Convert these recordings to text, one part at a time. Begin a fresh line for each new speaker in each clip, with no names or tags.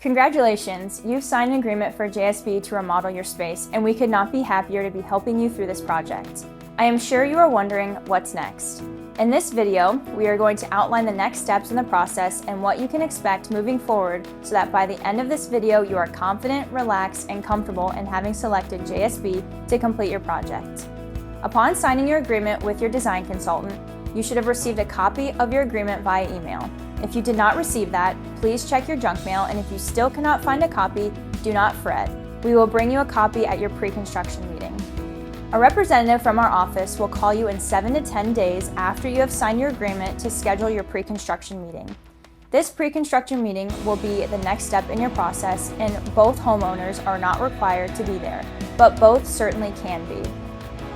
Congratulations, you've signed an agreement for JSB to remodel your space, and we could not be happier to be helping you through this project. I am sure you are wondering what's next. In this video, we are going to outline the next steps in the process and what you can expect moving forward so that by the end of this video, you are confident, relaxed, and comfortable in having selected JSB to complete your project. Upon signing your agreement with your design consultant, you should have received a copy of your agreement via email. If you did not receive that, please check your junk mail, and if you still cannot find a copy, do not fret. We will bring you a copy at your pre-construction meeting. A representative from our office will call you in 7 to 10 days after you have signed your agreement to schedule your pre-construction meeting. This pre-construction meeting will be the next step in your process, and both homeowners are not required to be there, but both certainly can be.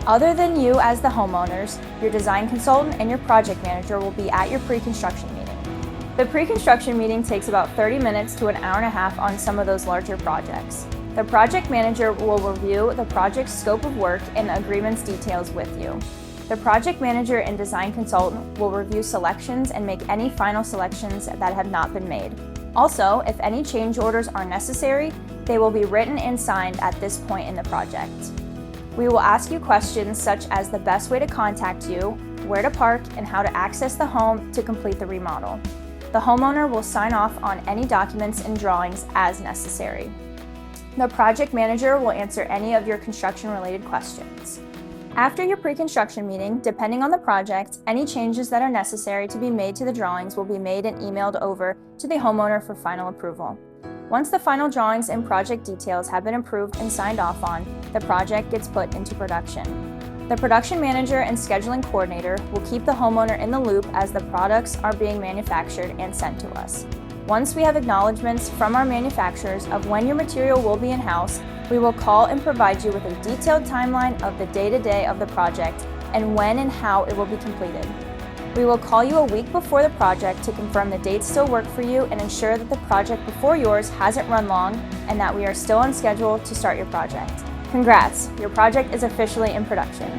Other than you as the homeowners, your design consultant and your project manager will be at your pre-construction meeting. The pre-construction meeting takes about 30 minutes to an hour and a half on some of those larger projects. The project manager will review the project's scope of work and the agreement's details with you. The project manager and design consultant will review selections and make any final selections that have not been made. Also, if any change orders are necessary, they will be written and signed at this point in the project. We will ask you questions such as the best way to contact you, where to park, and how to access the home to complete the remodel. The homeowner will sign off on any documents and drawings as necessary. The project manager will answer any of your construction-related questions. After your pre-construction meeting, depending on the project, any changes that are necessary to be made to the drawings will be made and emailed over to the homeowner for final approval. Once the final drawings and project details have been approved and signed off on, the project gets put into production. The production manager and scheduling coordinator will keep the homeowner in the loop as the products are being manufactured and sent to us. Once we have acknowledgments from our manufacturers of when your material will be in-house, we will call and provide you with a detailed timeline of the day-to-day of the project and when and how it will be completed. We will call you a week before the project to confirm the dates still work for you and ensure that the project before yours hasn't run long and that we are still on schedule to start your project. Congrats, your project is officially in production.